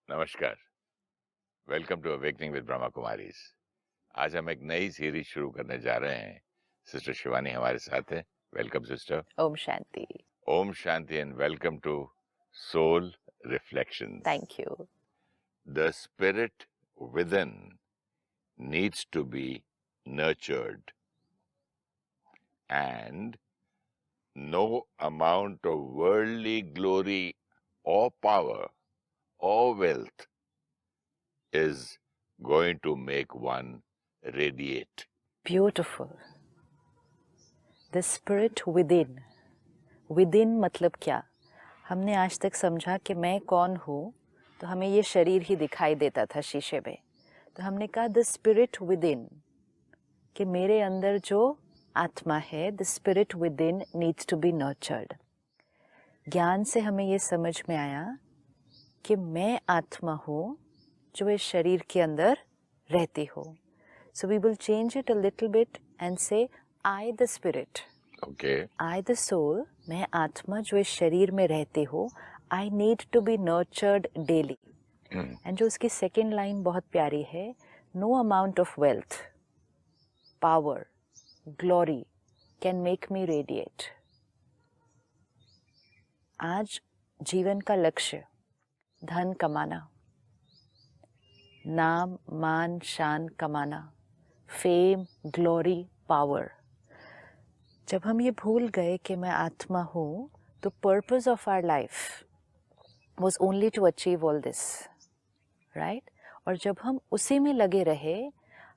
नमस्कार। Welcome to awakening with Brahma Kumaris. आज हम एक नई सीरीज शुरू करने जा रहे हैं। सिस्टर शिवानी हमारे साथ है। Welcome sister. Om Shanti. Om Shanti and welcome to soul reflections. Thank you. The spirit within needs to be nurtured and no amount of worldly glory or power or wealth is going to make one radiate. Beautiful. The spirit within. Within मतलब क्या? हमने आज तक समझा कि मैं कौन हूँ तो हमें ये शरीर ही दिखाई देता था शीशे में। तो हमने कहा द स्पिरिट विदिन, कि मेरे अंदर जो आत्मा है, the spirit within needs to be nurtured. ज्ञान से हमें ये समझ में आया कि मैं आत्मा हूँ जो इस शरीर के अंदर रहती हो। So we will change it a little bit and say I the spirit. Okay. I the soul, मैं आत्मा जो इस शरीर में रहती हो, I need to be nurtured daily. And जो उसकी second line बहुत प्यारी है, no amount of wealth, power, glory can make me radiate. आज जीवन का लक्ष्य धन कमाना, नाम मान शान कमाना, फेम, ग्लोरी, पावर। जब हम ये भूल गए कि मैं आत्मा हूँ, तो purpose of our life was only to achieve all this, right? और जब हम उसी में लगे रहे,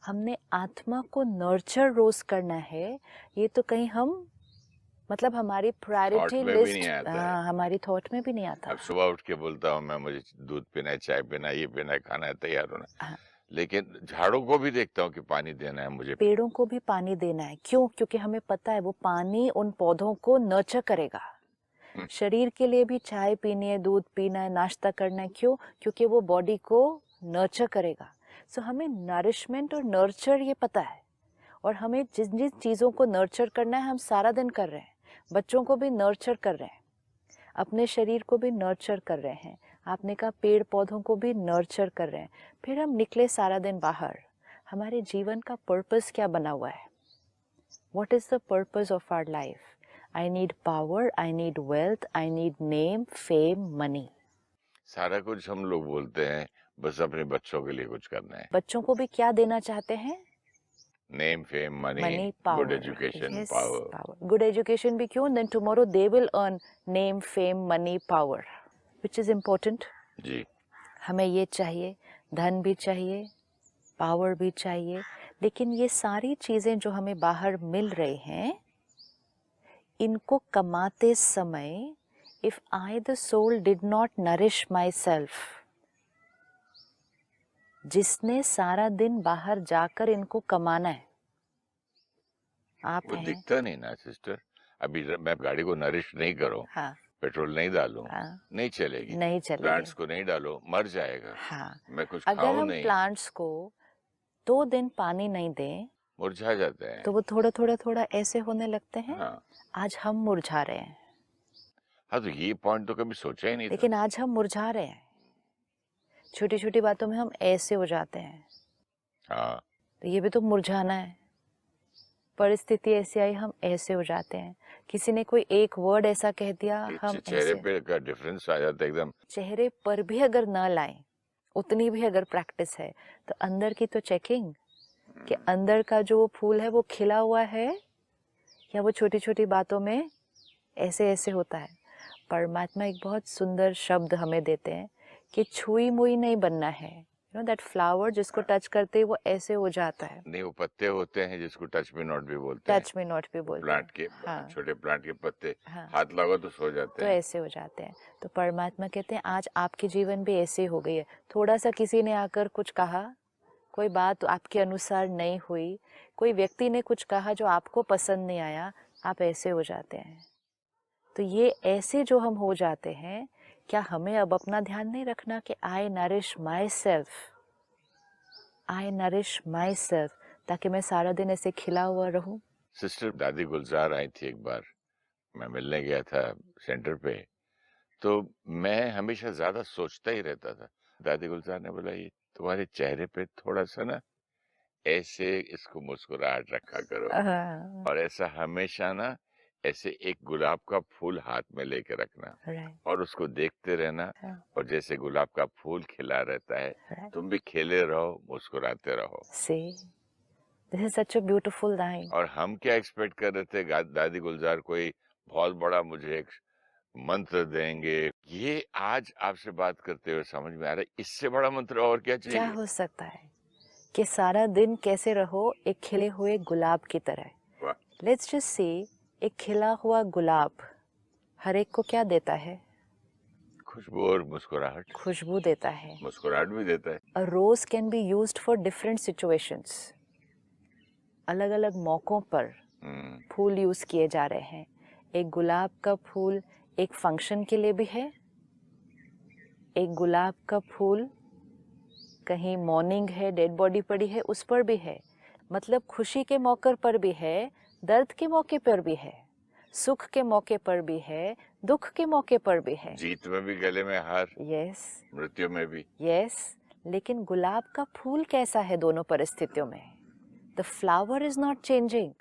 हमने आत्मा को नर्चर रोज करना है, ये तो कहीं हम मतलब हमारी प्रायोरिटी लिस्ट, हमारी थॉट में भी नहीं आता। अब सुबह उठ के बोलता हूँ मैं, मुझे दूध पीना है, चाय पीना है, ये पीना है, खाना है, तैयार होना। लेकिन झाड़ों को भी देखता हूँ कि पानी देना है मुझे, पेड़ों को भी पानी देना है। क्यों? क्योंकि हमें पता है वो पानी उन पौधों को नर्चर करेगा। शरीर के लिए भी चाय पीनी है, दूध पीना है, नाश्ता करना है। क्यों? क्योंकि वो बॉडी को नर्चर करेगा। सो हमें नरिशमेंट और नर्चर ये पता है, और हमें जिन जिन चीज़ों को नर्चर करना है हम सारा दिन कर रहे हैं। बच्चों को भी नर्चर कर रहे हैं, अपने शरीर को भी नर्चर कर रहे हैं। आपने कहा पेड़ पौधों को भी नर्चर कर रहे हैं। फिर हम निकले सारा दिन बाहर। हमारे जीवन का पर्पस क्या बना हुआ है? What is the purpose of our life? I need power, I need wealth, I need name, fame, money. सारा कुछ हम लोग बोलते हैं, बस अपने बच्चों के लिए कुछ करना है। बच्चों को भी क्या देना चाहते हैं? Name, fame, money, good education, power. Good education भी क्यों? Then tomorrow they will earn name, fame, money, power, which is important. जी। हमें ये चाहिए, धन भी चाहिए, पावर भी चाहिए, लेकिन ये सारी चीज़ें जो हमें बाहर मिल रही हैं, इनको कमाते समय if I the soul did not nourish myself, जिसने सारा दिन बाहर जाकर इनको कमाना है, आप वो हैं। दिखता नहीं ना सिस्टर। अभी मैं गाड़ी को नरिश नहीं करूं, हाँ, पेट्रोल नहीं डालूं, हाँ, नहीं चलेगी। नहीं चलेगी। प्लांट्स को नहीं डालो, मर जाएगा। हाँ, मैं कुछ अगर खाऊं हम नहीं, प्लांट्स को 2 दिन पानी नहीं दें मुरझा जाते हैं। तो वो थोड़ा थोड़ा थोड़ा ऐसे होने लगते हैं। हाँ। आज हम मुरझा रहे हैं। हाँ, तो ये पॉइंट तो कभी सोचा ही नहीं था। लेकिन आज हम मुरझा रहे हैं, छोटी छोटी बातों में हम ऐसे हो जाते हैं। हाँ। तो ये भी तो मुरझाना है। परिस्थिति ऐसी आई, हम ऐसे हो जाते हैं। किसी ने कोई एक वर्ड ऐसा कह दिया, हम चेहरे ऐसे। पे का डिफरेंस आ जाता है एकदम। चेहरे पर भी अगर ना लाएं, उतनी भी अगर प्रैक्टिस है, तो अंदर की तो चेकिंग, कि अंदर का जो वो फूल है वो खिला हुआ है या वो छोटी छोटी बातों में ऐसे ऐसे होता है। परमात्मा एक बहुत सुंदर शब्द हमें देते हैं कि छुई मुई नहीं बनना है। यू नो दैट फ्लावर जिसको टच करते ही वो ऐसे हो जाता है। नहीं, वो पत्ते होते हैं जिसको टच मी नॉट भी बोलते हैं। टच में नॉट भी बोलते प्लांट हैं। के हाँ, छोटे प्लांट के पत्ते, हाँ, हाथ लगाओ तो सो जाते तो हैं। ऐसे हो जाते हैं। तो परमात्मा कहते हैं आज आपके जीवन भी ऐसे हो गई है। थोड़ा सा किसी ने आकर कुछ कहा, कोई बात आपके अनुसार नहीं हुई, कोई व्यक्ति ने कुछ कहा जो आपको पसंद नहीं आया, आप ऐसे हो जाते हैं। तो ये ऐसे जो हम हो जाते हैं, क्या हमें अब अपना ध्यान नहीं रखना कि I nourish myself, I nourish myself, ताकि मैं सारा दिन ऐसे खिला हुआ रहूं? सिस्टर दादी गुलजार आई थी एक बार, मैं मिलने गया था सेंटर पे, तो मैं हमेशा ज्यादा सोचता ही रहता था। दादी गुलजार ने बोला, ये तुम्हारे चेहरे पे थोड़ा सा ना ऐसे इसको मुस्कुराहट रखा करो, हाँ, और ऐसा हमेशा ना ऐसे एक गुलाब का फूल हाथ में लेके रखना राइट, और उसको देखते रहना, हाँ, और जैसे गुलाब का फूल खिला रहता है राइट। तुम भी खिले रहो, मुस्कुराते रहो। See, this is such a beautiful line. और हम क्या एक्सपेक्ट कर रहे थे, दादी गुलजार कोई बहुत बड़ा मुझे एक मंत्र देंगे। ये आज आपसे बात करते हुए समझ में आ रहा है, इससे बड़ा मंत्र और क्या क्या चाहिए। हो सकता है कि सारा दिन कैसे रहो एक खिले हुए गुलाब की तरह। वाह, लेट्स जस्ट से एक खिला हुआ गुलाब हर एक को क्या देता है? खुशबू और मुस्कुराहट। खुशबू देता है। मुस्कुराहट भी देता है। A rose can be used for different situations. अलग अलग मौकों पर हम्म, फूल यूज किए जा रहे हैं। एक गुलाब का फूल एक फंक्शन के लिए भी है, एक गुलाब का फूल कहीं मॉर्निंग है, डेड बॉडी पड़ी है, उस पर भी है। मतलब खुशी के मौके पर भी है, दर्द के मौके पर भी है, सुख के मौके पर भी है, दुख के मौके पर भी है। जीत में भी गले में हार, यस, मृत्यु में भी। यस। लेकिन गुलाब का फूल कैसा है दोनों परिस्थितियों में? The flower is not changing,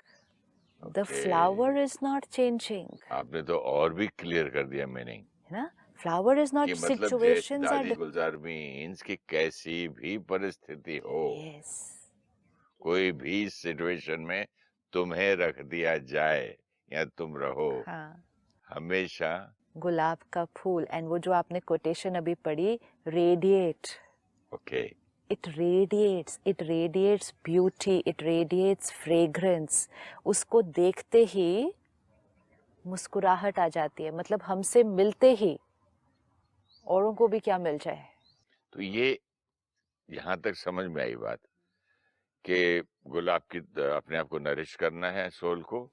the flower is not changing, आपने तो और भी क्लियर कर दिया मीनिंग, है ना? फ्लावर इज कि नॉट, मतलब जैसे सिचुएशंस आर, दादी गुलजार मीन्स कि कैसी भी परिस्थिति हो, यस, कोई भी सिचुएशन में तुम्हें रख दिया जाए या तुम रहो, हाँ, हमेशा। गुलाब का फूल। एंड वो जो आपने कोटेशन अभी पढ़ी, radiate, okay, it radiates beauty, it radiates fragrance. उसको देखते ही मुस्कुराहट आ जाती है। मतलब हमसे मिलते ही औरों को भी क्या मिल जाए। तो ये यहाँ तक समझ में आई बात कि गुलाब की अपने आप को नरिश करना है, सोल को,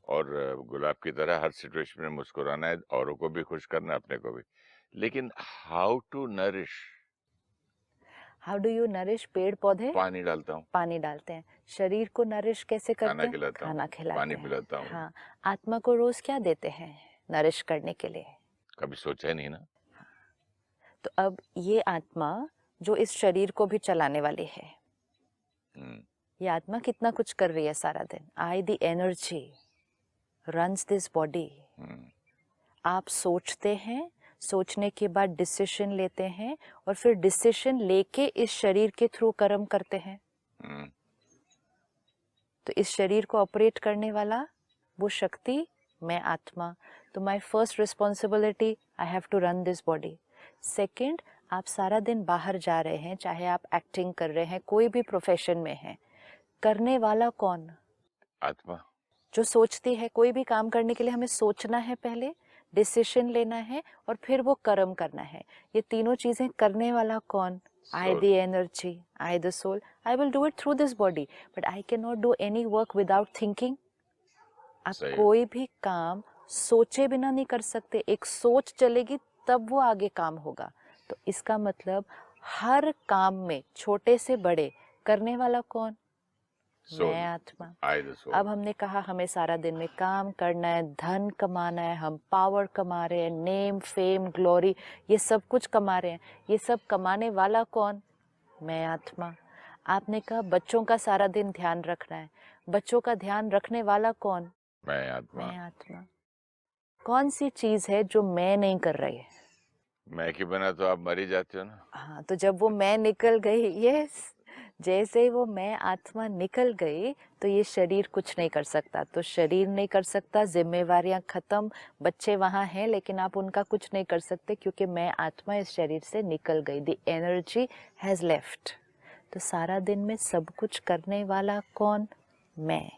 और गुलाब की तरह हर सिचुएशन में मुस्कुराना है, औरों को भी खुश करना है, अपने को भी। लेकिन how to nourish? How do you nourish? पेड़ पौधे पानी डालता हूँ, पानी डालते हैं। शरीर को नरिश कैसे करते खाना हैं? खिलाता हूँ, खाना खिलाते पानी हैं। पिलाता हूँ। हाँ, आत्मा को रोज क्या देते हैं नरिश करने के लिए? कभी सोचा ही नहीं ना। तो अब ये आत्मा जो इस शरीर को भी चलाने वाली है, हम्म, ये आत्मा कितना कुछ कर रही है सारा दिन। I the energy runs this body. आप सोचते हैं, सोचने के बाद डिसीजन लेते हैं, और फिर डिसीजन लेके इस शरीर के थ्रू कर्म करते हैं। तो इस शरीर को ऑपरेट करने वाला वो शक्ति, मैं आत्मा। तो my first responsibility, I have to run this body. Second, आप सारा दिन बाहर जा रहे हैं, चाहे आप एक्टिंग कर रहे हैं, कोई भी प्रोफेशन में है, करने वाला कौन? आत्मा। जो सोचती है। कोई भी काम करने के लिए हमें सोचना है, पहले डिसीजन लेना है, और फिर वो कर्म करना है। ये तीनों चीजें करने वाला कौन? I the energy, I the soul. I will do it through this body, but I cannot do any work without thinking. आप कोई भी काम सोचे बिना नहीं कर सकते। एक सोच चलेगी तब वो आगे काम होगा। तो इसका मतलब हर काम में, छोटे से बड़े, करने वाला कौन? मैं आत्मा। अब हमने कहा हमें सारा दिन में काम करना है, धन कमाना है, हम पावर कमा रहे हैं, नेम फेम ग्लोरी, ये सब कुछ कमा रहे हैं। ये सब कमाने वाला कौन? मैं आत्मा। आपने कहा बच्चों का सारा दिन ध्यान रखना है, बच्चों का ध्यान रखने वाला कौन? मैं आत्मा। मैं आत्मा। कौन सी चीज है जो मैं नहीं कर रही है? मैं के बिना तो आप मर ही जाते हो ना। हाँ, तो जब वो मैं निकल गई, यस, जैसे ही वो मैं आत्मा निकल गई, तो ये शरीर कुछ नहीं कर सकता। तो शरीर नहीं कर सकता, जिम्मेवारियां खत्म, बच्चे वहां हैं लेकिन आप उनका कुछ नहीं कर सकते, क्योंकि मैं आत्मा इस शरीर से निकल गई। The energy has left. तो सारा दिन में सब कुछ करने वाला कौन? मैं।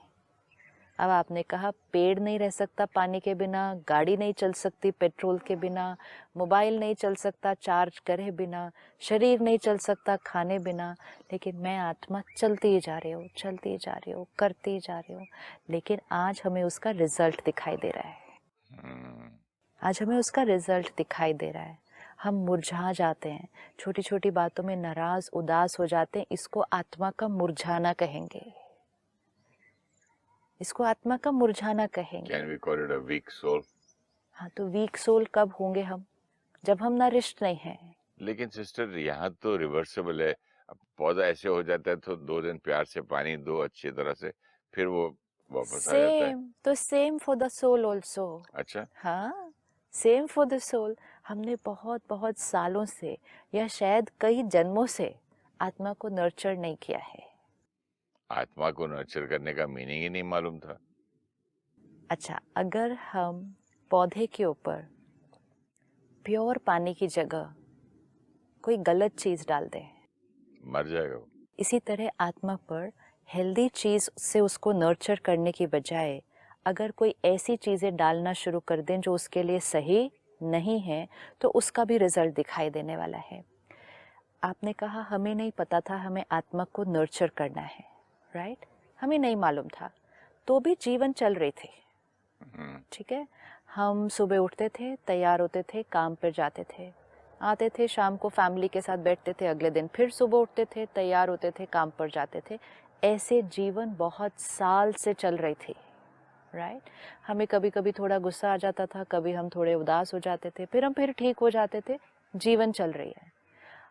अब आपने कहा पेड़ नहीं रह सकता पानी के बिना, गाड़ी नहीं चल सकती पेट्रोल के बिना, मोबाइल नहीं चल सकता चार्ज करे बिना, शरीर नहीं चल सकता खाने बिना। लेकिन मैं आत्मा चलती जा रही हूँ, चलती जा रही हूँ, करती जा रही हूँ। लेकिन आज हमें उसका रिजल्ट दिखाई दे रहा है। आज हमें उसका रिजल्ट दिखाई दे रहा है। हम मुरझा जाते हैं, छोटी छोटी बातों में नाराज उदास हो जाते हैं। इसको आत्मा का मुरझाना कहेंगे। इसको आत्मा का मुरझाना कहेंगे। Can we call it a weak soul? हाँ, तो वीक सोल कब होंगे हम? जब हम नरिश्ड नहीं हैं। लेकिन सिस्टर यहाँ तो रिवर्सिबल है। अब पौधा ऐसे हो जाता है तो 2 दिन प्यार से पानी दो अच्छी तरह से, फिर वो वापस आ जाता है। Same for the soul also. अच्छा। हाँ, सेम फॉर द सोल। हमने बहुत बहुत सालों से या शायद कई जन्मों से आत्मा को नर्चर नहीं किया है। आत्मा को नर्चर करने का मीनिंग ही नहीं मालूम था। अच्छा, अगर हम पौधे के ऊपर प्योर पानी की जगह कोई गलत चीज डाल दें, मर जाएगा वो। इसी तरह आत्मा पर हेल्दी चीज से उसको नर्चर करने की बजाय अगर कोई ऐसी चीजें डालना शुरू कर दें जो उसके लिए सही नहीं है, तो उसका भी रिजल्ट दिखाई देने वाला है। आपने कहा हमें नहीं पता था हमें आत्मा को नर्चर करना है, राइट? हमें नहीं मालूम था, तो भी जीवन चल रहे थे। ठीक है, हम सुबह उठते थे, तैयार होते थे, काम पर जाते थे, आते थे, शाम को फैमिली के साथ बैठते थे, अगले दिन फिर सुबह उठते थे, तैयार होते थे, काम पर जाते थे। ऐसे जीवन बहुत साल से चल रही थी, राइट? हमें कभी कभी थोड़ा गुस्सा आ जाता था, कभी हम थोड़े उदास हो जाते थे, फिर हम फिर ठीक हो जाते थे। जीवन चल रही है।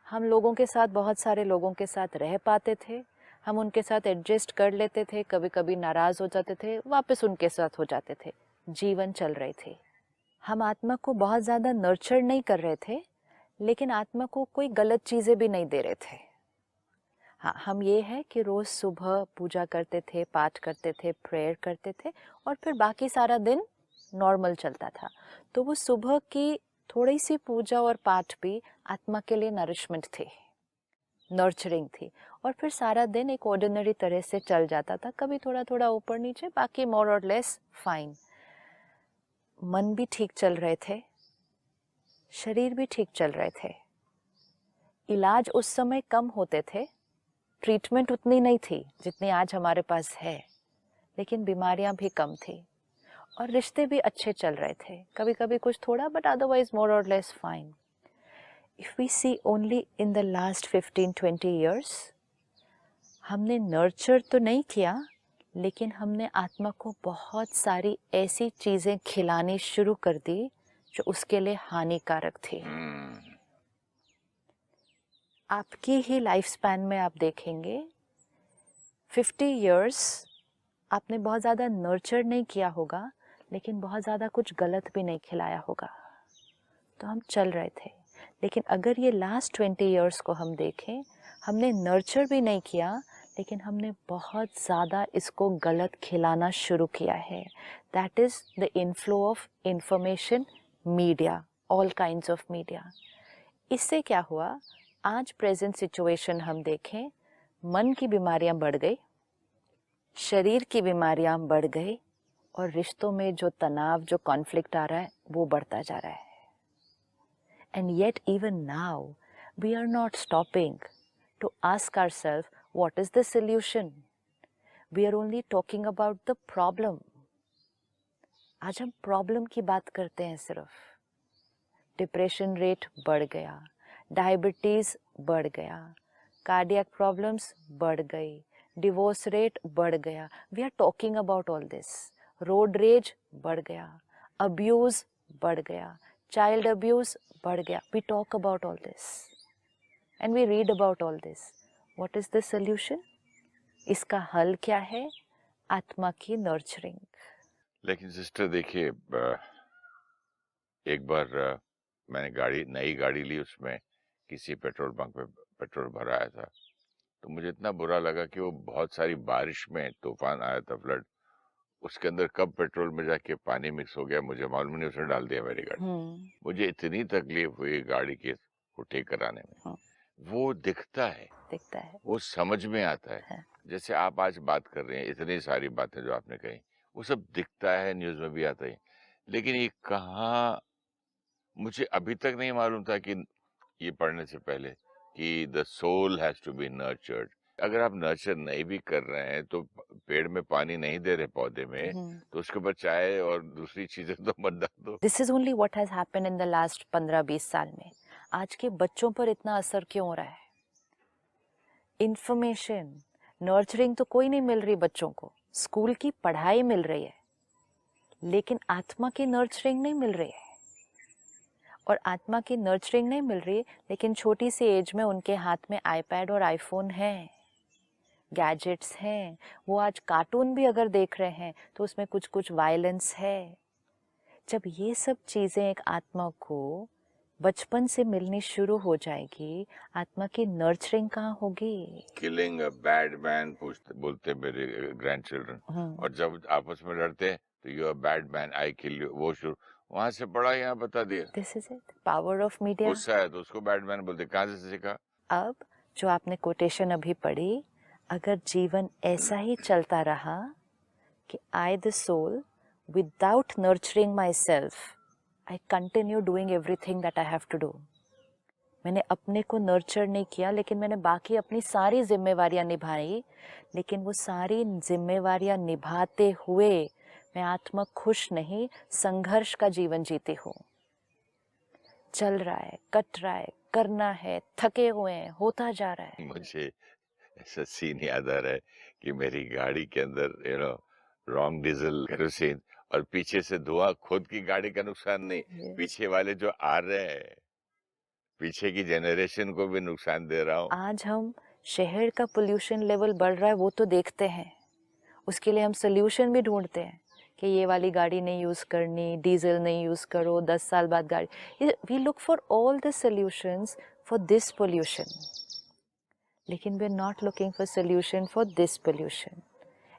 हम लोगों के साथ, बहुत सारे लोगों के साथ रह पाते थे, हम उनके साथ एडजस्ट कर लेते थे, कभी कभी नाराज़ हो जाते थे, वापस उनके साथ हो जाते थे। जीवन चल रही थी। हम आत्मा को बहुत ज़्यादा नर्चर नहीं कर रहे थे, लेकिन आत्मा को कोई गलत चीज़ें भी नहीं दे रहे थे। हाँ, हम ये है कि रोज़ सुबह पूजा करते थे, पाठ करते थे, प्रेयर करते थे, और फिर बाकी सारा दिन नॉर्मल चलता था। तो वो सुबह की थोड़ी सी पूजा और पाठ भी आत्मा के लिए नरिशमेंट थी, नर्चरिंग थी। और फिर सारा दिन एक ऑर्डिनरी तरह से चल जाता था, कभी थोड़ा थोड़ा ऊपर नीचे, बाकी मोर और लेस फाइन। मन भी ठीक चल रहे थे, शरीर भी ठीक चल रहे थे। इलाज उस समय कम होते थे, ट्रीटमेंट उतनी नहीं थी जितनी आज हमारे पास है, लेकिन बीमारियां भी कम थी और रिश्ते भी अच्छे चल रहे थे। कभी कभी कुछ थोड़ा, बट अदरवाइज मोर और less fine. If we see only in the last 15-20 years, हमने नर्चर तो नहीं किया, लेकिन हमने आत्मा को बहुत सारी ऐसी चीजें खिलानी शुरू कर दी जो उसके लिए हानिकारक थी। आपकी ही लाइफ स्पैन में आप देखेंगे 50 ईयर्स आपने बहुत ज़्यादा नर्चर नहीं किया होगा, लेकिन बहुत ज़्यादा कुछ गलत भी नहीं खिलाया होगा, तो हम चल रहे थे। लेकिन अगर ये लास्ट 20 ईयर्स को हम देखें, हमने नर्चर भी नहीं किया, लेकिन हमने बहुत ज़्यादा इसको गलत खिलाना शुरू किया है। That is the inflow of information, media, all kinds of media. इससे क्या हुआ, आज प्रेजेंट सिचुएशन हम देखें, मन की बीमारियां बढ़ गई, शरीर की बीमारियां बढ़ गई, और रिश्तों में जो तनाव, जो कॉन्फ्लिक्ट आ रहा है, वो बढ़ता जा रहा है। And yet even now we are not stopping to ask ourselves what is the solution. We are only talking about the problem. आज हम प्रॉब्लम की बात करते हैं सिर्फ। डिप्रेशन रेट बढ़ गया, डायबिटीज बढ़ गया, कार्डियक प्रॉब्लम्स बढ़ गई, डिवोर्स रेट बढ़ गया। We are talking about all this. Road rage बढ़ गया, अब्यूज बढ़ गया, चाइल्ड अब्यूज बढ़ गया। We talk about all this and we read about all this. What is the solution? इसका हल क्या है? आत्मा की नर्चरिंग। लेकिन सिस्टर देखिए, एक बार मैंने नई गाड़ी ली, उसमें किसी पेट्रोल पंप पे पेट्रोल भराया था, तो मुझे इतना बुरा लगा कि वो बहुत सारी बारिश में, तूफान आया था, फ्लड, उसके अंदर कब पेट्रोल में जाके पानी मिक्स हो गया मुझे मालूम नहीं, उसने डाल दिया मेरी गाड़ी। मुझे इतनी तकलीफ हुई गाड़ी के को ठीक कराने में। वो दिखता है, वो समझ में आता है। जैसे आप आज बात कर रहे हैं, इतनी सारी बातें जो आपने कही, वो सब दिखता है, न्यूज में भी आता है, लेकिन ये कहाँ, मुझे अभी तक नहीं मालूम था कि ये पढ़ने से पहले कि the soul has to be nurtured. अगर आप नर्चर नहीं भी कर रहे हैं, तो पेड़ में पानी नहीं दे रहे पौधे में, तो उसके ऊपर चाय और दूसरी चीजें तो मत डाल दो। This is only what has happened in the last 15-20 साल में। आज के बच्चों पर इतना असर क्यों हो रहा है? इंफॉर्मेशन, नर्चरिंग तो कोई नहीं मिल रही बच्चों को। स्कूल की पढ़ाई मिल रही है, लेकिन आत्मा की नर्चरिंग नहीं मिल रही है। और आत्मा की नर्चरिंग नहीं मिल रही, लेकिन छोटी सी एज में उनके हाथ में आईपैड और आईफोन है, गैजेट्स हैं। वो आज कार्टून भी अगर देख रहे हैं तो उसमें कुछ कुछ वायलेंस है। जब ये सब चीज़ें एक आत्मा को बचपन से मिलनी शुरू हो जाएगी, आत्मा की नर्चरिंग कहाँ होगी? किलिंग अ बैड मैन बोलते मेरे ग्रैंड चिल्ड्रन, और जब आपस में लड़ते हैं तो you are bad man, I kill you, वो शुरू वहां से पढ़ा, यहाँ बता दिया। This is it, power of media. गुस्सा है तो उसको बैड मैन बोलते, कहाँ से सीखा? अब जो आपने कोटेशन अभी पढ़ी, अगर जीवन ऐसा ही चलता रहा कि I the soul without nurturing myself I continue doing everything that I have to do, मैंने अपने को नर्चर नहीं किया, लेकिन मैंने बाकी अपनी सारी जिम्मेवारियां निभाई, लेकिन वो सारी जिम्मेवारियां निभाते हुए मैं आत्मा खुश नहीं, संघर्ष का जीवन जीती हूँ। चल रहा है, कट रहा है, करना है, थके हुए हैं, होता जा रहा है। मुझे ऐसा सीन याद आ रहा है कि मेरी गाड़ी के अंदर रॉन्ग डीजल केरोसिन, और पीछे से धुआं, खुद की गाड़ी का नुकसान नहीं, पीछे वाले जो आ रहे हैं, पीछे की जनरेशन को भी नुकसान दे रहा हूँ। आज हम शहर का पोल्यूशन लेवल बढ़ रहा है वो तो देखते हैं, उसके लिए हम सोल्यूशन भी ढूंढते हैं कि ये वाली गाड़ी नहीं यूज़ करनी, डीजल नहीं यूज़ करो, 10 साल बाद गाड़ी, we look for all the solutions for this pollution, लेकिन we are not looking for solution for this pollution.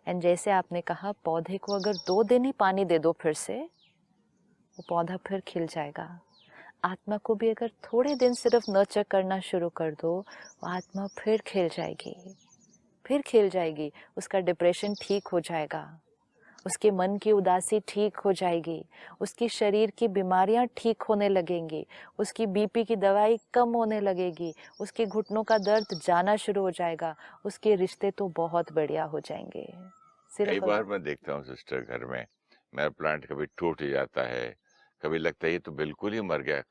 And जैसे आपने कहा, पौधे को अगर 2 दिन ही पानी दे दो, फिर से वो पौधा फिर खिल जाएगा। आत्मा को भी अगर थोड़े दिन सिर्फ नर्चर करना शुरू कर दो, वो आत्मा फिर खिल जाएगी, फिर खिल जाएगी। उसका डिप्रेशन ठीक हो जाएगा, उसके मन की उदासी ठीक हो जाएगी, उसकी शरीर की बीमारियां ठीक होने लगेंगी, उसकी बीपी की दवाई कम होने लगेगी, उसके घुटनों का दर्द जाना शुरू हो जाएगा, उसके रिश्ते तो बहुत बढ़िया हो जाएंगे। कई बार मैं देखता हूँ सिस्टर, घर में मेरा प्लांट कभी टूट जाता है, कभी लगता है ये तो बिल्कुल ही मर गया,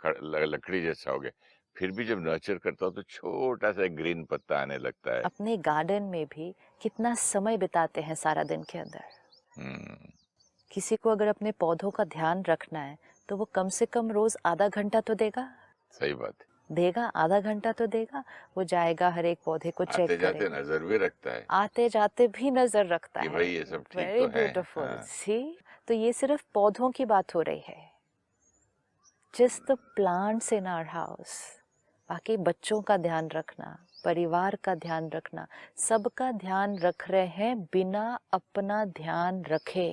लकड़ी जैसा हो गया, फिर भी जब नर्चर करता हूँ तो छोटा सा ग्रीन पत्ता आने लगता है। अपने गार्डन में भी कितना समय बिताते हैं सारा दिन के अंदर। किसी को अगर अपने पौधों का ध्यान रखना है तो वो कम से कम रोज आधा घंटा तो देगा। सही बात है, देगा, आधा घंटा तो देगा। वो जाएगा, हर एक पौधे को चेक आते जाते करेगा, नजर भी रखता है आते जाते भी नजर रखता कि है। भाई ये सब ठीक वेरी तो है। ब्यूटीफुल। हाँ। सी, तो ये सिर्फ पौधों की बात हो रही है, just the plants in our house. बाकी बच्चों का ध्यान रखना, परिवार का ध्यान रखना, सबका ध्यान रख रहे हैं बिना अपना ध्यान रखे।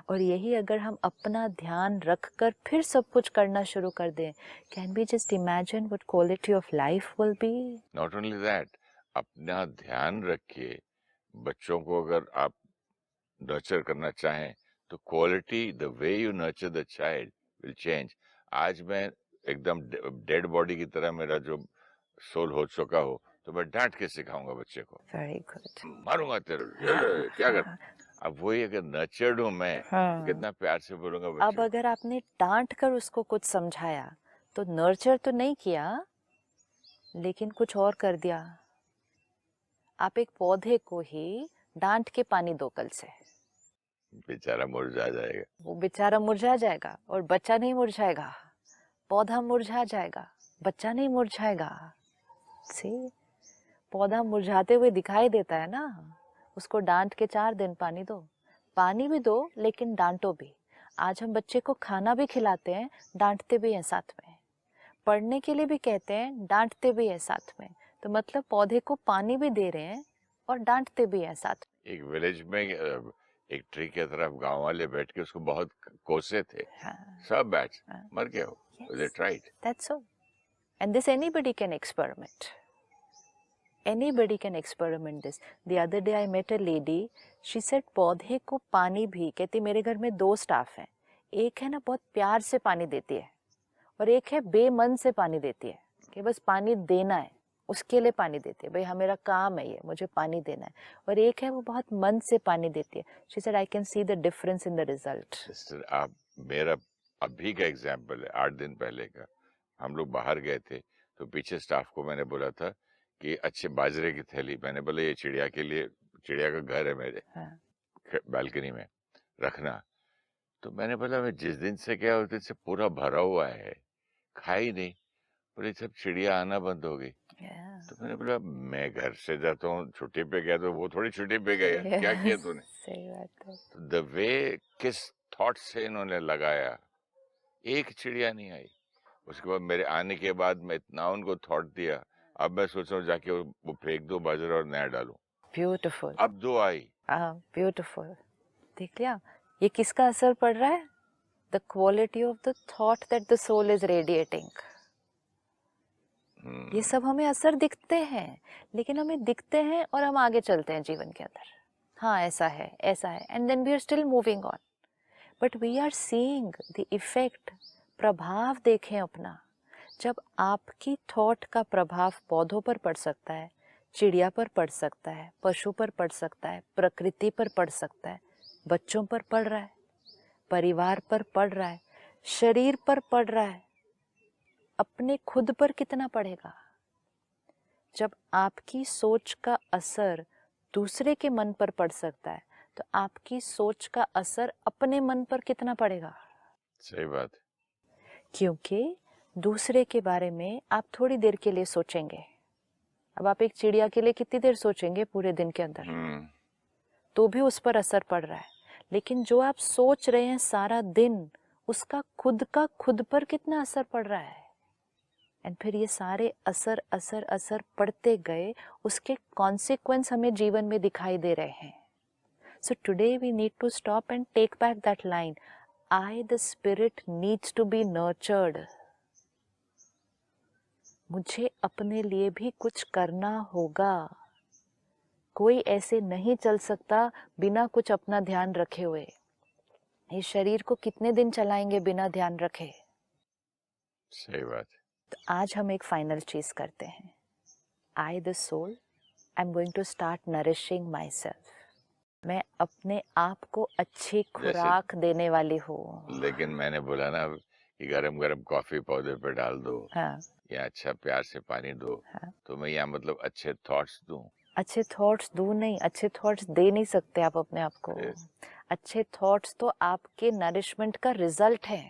और यही अगर हम अपना ध्यान रखकर फिर सब कुछ करना शुरू कर दें, can we just imagine what quality of life will be. Not only that, अपना ध्यान रखिए, बच्चों को अगर आप नर्चर करना चाहें तो quality, the way you nurture the child will change. आज मैं एकदम डेड बॉडी की तरह मेरा जो सोल हो चुका हो, तो मैं डांट के सिखाऊंगा बच्चे को, वेरी गुड। मारूंगा तेरे, क्या कर। अब वही अगर नर्चर्ड हूं मैं, तो कितना प्यार से बोलूंगा बच्चे अब को। अगर आपने डांट कर उसको कुछ समझाया तो नर्चर तो नहीं किया, लेकिन कुछ और कर दिया। आप एक पौधे को ही डांट के पानी दो कल से, बेचारा मुरझा जाएगा। वो बेचारा मुरझा जाएगा, और बच्चा नहीं मुरझाएगा। पौधा मुरझा जाएगा, बच्चा नहीं मुरझाएगा। सी, पौधा मुरझाते हुए दिखाई देता है ना, उसको डांट के 4 दिन पानी दो, पानी भी दो लेकिन डांटो भी। आज हम बच्चे को खाना भी खिलाते हैं, डांटते भी हैं साथ में, पढ़ने के लिए भी कहते हैं, डांटते भी हैं साथ में। तो मतलब पौधे को पानी भी दे रहे हैं और डांटते भी हैं साथ में। एक विलेज में एक ट्री के तरफ गांव वाले बैठ के उसको बहुत कोसे थे, सब बैठ मर गए हो। They tried. That's all. And this anybody can experiment. Anybody can experiment this. The other day I met a lady. She said पौधे को पानी भी, कहती मेरे घर में 2 स्टाफ हैं, एक है ना बहुत प्यार से पानी देती है, और एक है बेमन से पानी देती है कि बस पानी देना है, उसके लिए पानी देती है, भाई हाँ मेरा काम है ये, मुझे पानी देना है। और एक है वो बहुत मन से पानी देती है। She said I can see the difference in the result. Sister, आप मेरा अभी का एग्जाम्पल है, 8 दिन पहले का। हम लोग बाहर गए थे तो पीछे स्टाफ को मैंने बोला था कि अच्छे बाजरे की थैली, मैंने बोला ये चिड़िया के लिए, चिड़िया का घर है मेरे बालकनी में, रखना। तो मैंने बोला मैं जिस दिन से गया उस दिन से पूरा भरा हुआ है, खा ही नहीं। बोले सब चिड़िया आना बंद हो गई। Yeah. तो मैंने बोला मैं घर से जाता हूँ छुट्टी पे गया तो वो थोड़ी छुट्टी पे गया, क्या किया Yes, तूने? सही बात है। तो द वे किस थॉट से इन्होंने लगाया, एक चिड़िया नहीं आई। उसके बाद मेरे आने के बाद मैं इतना उनको थॉट दिया, अब मैं सोच रहा हूँ जाके वो फेंक दो बाजरा और नया डालूं। ब्यूटीफुल। अब 2 आई। ब्यूटीफुल। देख लिया ये किसका असर पड़ रहा है? The quality of the thought that the soul is radiating. ये सब हमें असर दिखते हैं, लेकिन हमें दिखते हैं और हम आगे चलते हैं जीवन के अंदर। हाँ ऐसा है and then we are still moving on, but we are seeing the effect. प्रभाव देखें अपना। जब आपकी थॉट का प्रभाव पौधों पर पड़ सकता है, चिड़िया पर पड़ सकता है, पशु पर पड़ सकता है, प्रकृति पर पड़ सकता है, बच्चों पर पड़ रहा है, परिवार पर पड़ रहा है, शरीर पर पड़ रहा है, अपने खुद पर कितना पड़ेगा? जब आपकी सोच का असर दूसरे के मन पर पड़ सकता है, तो आपकी सोच का असर अपने मन पर कितना पड़ेगा? सही बात। क्योंकि दूसरे के बारे में आप थोड़ी देर के लिए सोचेंगे। अब आप एक चिड़िया के लिए कितनी देर सोचेंगे पूरे दिन के अंदर? तो भी उस पर असर पड़ रहा है। लेकिन जो आप सोच रहे हैं सारा दिन, उसका खुद पर कितना असर पड़ रहा है? एंड फिर ये सारे असर पड़ते गए, उसके कॉन्सिक्वेंस हमें जीवन में दिखाई दे रहे हैं। So today we need to stop and take back that line, I the spirit needs to be nurtured. मुझे अपने लिए भी कुछ करना होगा। कोई ऐसे नहीं चल सकता बिना कुछ अपना ध्यान रखे हुए। ये शरीर को कितने दिन चलाएंगे बिना ध्यान रखे? सही बात। तो आज हम एक फाइनल चीज करते हैं। I the soul, I'm going to start nourishing myself. मैं अपने आप को अच्छी खुराक देने वाली हूँ। लेकिन मैंने बोला ना कि गरम गरम कॉफी पौधे पे डाल दो, हाँ, या अच्छा प्यार से पानी दो, हाँ। तो मैं यहाँ मतलब अच्छे थॉट्स दूं। अच्छे थॉट्स दूं नहीं, अच्छे थॉट्स दे नहीं सकते आप अपने आप को। अच्छे थॉट्स तो आपके नरिशमेंट का रिजल्ट है।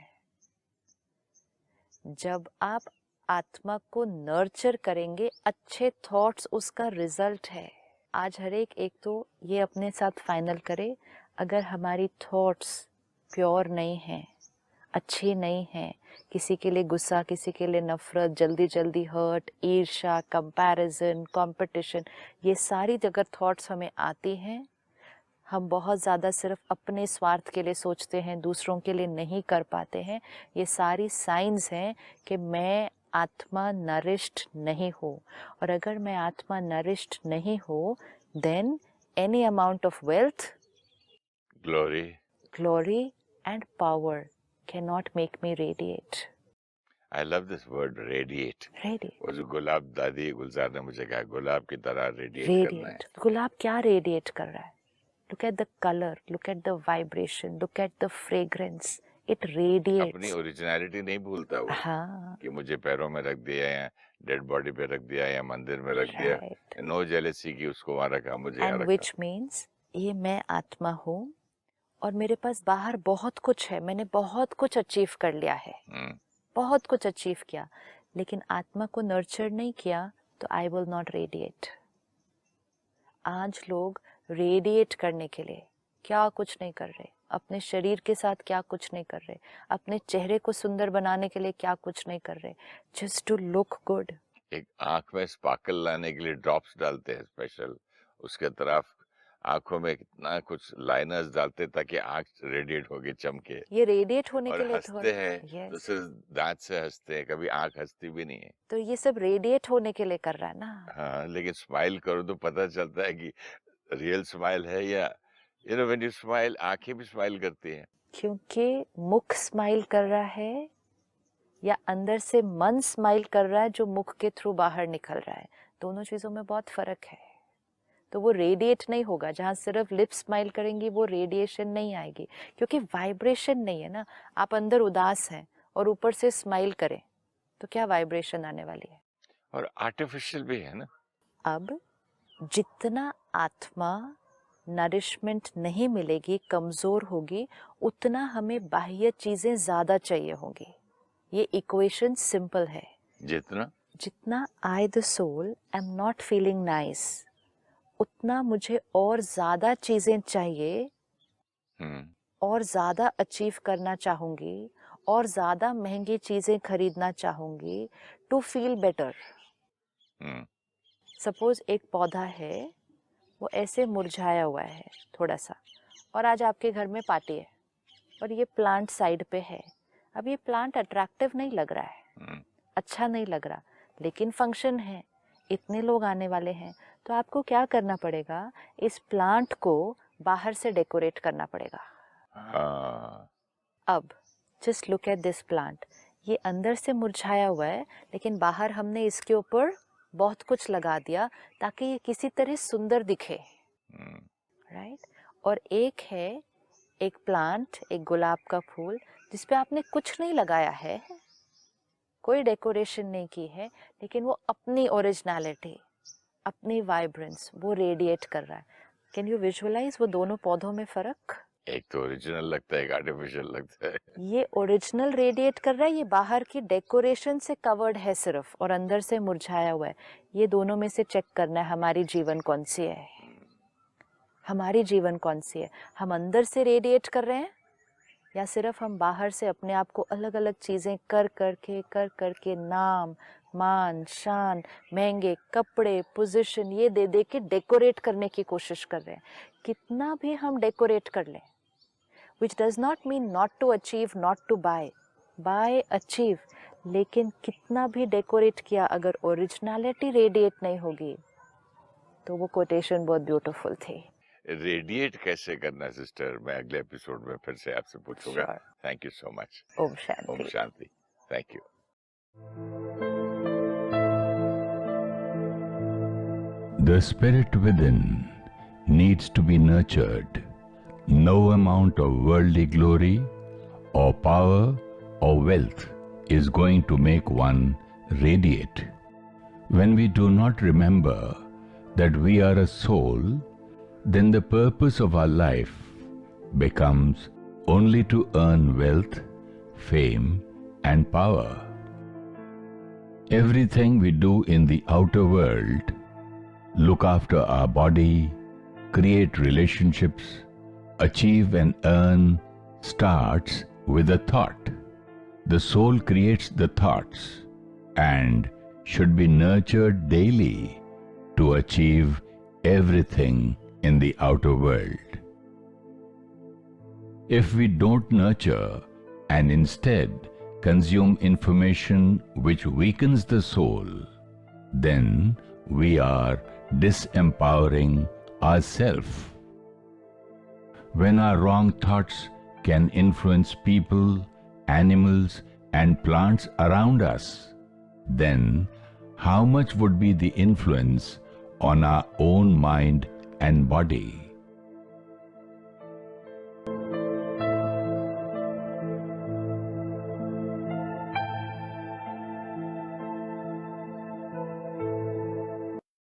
जब आप आत्मा को नर्चर करेंगे, अच्छे थॉट्स उसका रिजल्ट है। आज हर एक तो ये अपने साथ फाइनल करे, अगर हमारी थॉट्स प्योर नहीं हैं, अच्छी नहीं हैं, किसी के लिए गुस्सा, किसी के लिए नफरत, जल्दी जल्दी हर्ट, ईर्ष्या, कंपैरिजन, कंपटीशन, ये सारी अगर थॉट्स हमें आती हैं, हम बहुत ज़्यादा सिर्फ अपने स्वार्थ के लिए सोचते हैं, दूसरों के लिए नहीं कर पाते हैं, ये सारी साइंस हैं कि मैं आत्मा नरिश्ड नहीं हूँ। और अगर मैं आत्मा नरिश्ड नहीं हूँ, then any amount of wealth, glory and power cannot make me radiate. I love this word radiate. वो जो गुलाब दादी गुलजार ने मुझे कहा, गुलाब की तरह रेडिएट करना है। गुलाब क्या रेडिएट कर रहा है? Look at the color, look at the vibration, look at the fragrance. It radiates. अपनी ओरिजिनलिटी नहीं भूलता वो। हाँ। कि मुझे पैरों में रख दिया या डेड बॉडी पे रख दिया या मंदिर में रख दिया। नो जेलेसी की उसको वहां रखा, मुझे यहाँ रखा। Which means ये मैं आत्मा हूँ और मेरे पास बाहर बहुत कुछ है, मैंने बहुत कुछ अचीव कर लिया है, बहुत कुछ अचीव किया, लेकिन आत्मा को नर्चर नहीं किया तो आई विल नॉट रेडिएट। आज लोग रेडिएट करने के लिए क्या कुछ नहीं कर रहे, अपने शरीर के साथ क्या कुछ नहीं कर रहे, अपने चेहरे को सुंदर बनाने के लिए क्या कुछ नहीं कर रहे, जस्ट टू लुक गुड। एक आंख में स्पार्कल लाने के लिए ड्रॉप्स डालते हैं स्पेशल, उसके तरफ आंखों में कितना कुछ लाइनर्स डालते ताकि आंख रेडिएट होगी, चमके। ये रेडिएट होने के लिए हंसते हैं तो सिर्फ दांत से हंसते हैं, कभी आंख हंसती भी नहीं है। तो ये सब रेडिएट होने के लिए कर रहा है ना। हाँ, लेकिन स्माइल करो तो पता चलता है कि रियल स्माइल है या व्हेन यू स्माइल आंखें भी स्माइल करती हैं। क्योंकि मुख स्माइल कर रहा है या अंदर से मन स्माइल कर रहा है जो मुख के थ्रू बाहर निकल रहा है, दोनों चीजों में बहुत फर्क है। तो वो रेडिएट नहीं होगा। जहाँ सिर्फ लिप स्माइल करेंगी वो रेडिएशन नहीं आएगी, क्योंकि वाइब्रेशन नहीं है ना। आप अंदर उदास हैं और ऊपर से स्माइल करें तो क्या वाइब्रेशन आने वाली है? और आर्टिफिशियल भी है ना। अब जितना आत्मा नरिशमेंट नहीं मिलेगी, कमज़ोर होगी, उतना हमें बाह्य चीज़ें ज़्यादा चाहिए होंगी। ये इक्वेशन सिंपल है। जितना I the soul am not feeling nice, उतना मुझे और ज़्यादा चीज़ें चाहिए, और ज़्यादा अचीव करना चाहूँगी, और ज़्यादा महंगी चीज़ें खरीदना चाहूँगी टू फील बेटर। सपोज एक पौधा है, वो ऐसे मुरझाया हुआ है थोड़ा सा, और आज आपके घर में पार्टी है और ये प्लांट साइड पे है। अब ये प्लांट अट्रैक्टिव नहीं लग रहा है, अच्छा नहीं लग रहा, लेकिन फंक्शन है, इतने लोग आने वाले हैं, तो आपको क्या करना पड़ेगा, इस प्लांट को बाहर से डेकोरेट करना पड़ेगा। अब just look at this plant, ये अंदर से मुरझाया हुआ है, लेकिन बाहर हमने इसके ऊपर बहुत कुछ लगा दिया ताकि ये किसी तरह सुंदर दिखे, राइट? और एक है, एक प्लांट, एक गुलाब का फूल जिसपे आपने कुछ नहीं लगाया है, कोई डेकोरेशन नहीं की है, लेकिन वो अपनी ओरिजिनलिटी, अपनी वाइब्रेंस वो रेडिएट कर रहा है। कैन यू विजुअलाइज वो दोनों पौधों में फर्क? एक तो ओरिजिनल लगता है, एक आर्टिफिशियल लगता है। ये ओरिजिनल रेडिएट कर रहा है, ये बाहर की डेकोरेशन से कवर्ड है सिर्फ, और अंदर से मुरझाया हुआ है। ये दोनों में से चेक करना है हमारी जीवन कौन सी है, हमारी जीवन कौन सी है। हम अंदर से रेडिएट कर रहे हैं या सिर्फ हम बाहर से अपने आप को अलग अलग चीज़ें कर करके नाम, मान, शान, महंगे कपड़े, पोजीशन ये दे दे के डेकोरेट करने की कोशिश कर रहे हैं। कितना भी हम डेकोरेट कर लें, which does not mean not to achieve, not to buy, achieve, लेकिन कितना भी डेकोरेट किया, अगर ओरिजिनलिटी रेडिएट नहीं होगी, तो वो कोटेशन बहुत ब्यूटीफुल थी। रेडिएट कैसे करना सिस्टर, मैं अगले एपिसोड में फिर से आपसे पूछूंगा। Thank you so much. Om Shanti. Om Shanti. Thank you. The spirit within needs to be nurtured. No amount of worldly glory or power or wealth is going to make one radiate. When we do not remember that we are a soul, then the purpose of our life becomes only to earn wealth, fame, and power. Everything we do in the outer world, look after our body, create relationships, achieve and earn, starts with a thought. The soul creates the thoughts and should be nurtured daily to achieve everything in the outer world. If we don't nurture and instead consume information which weakens the soul, then we are disempowering ourselves. When our wrong thoughts can influence people, animals, and plants around us, then how much would be the influence on our own mind and body?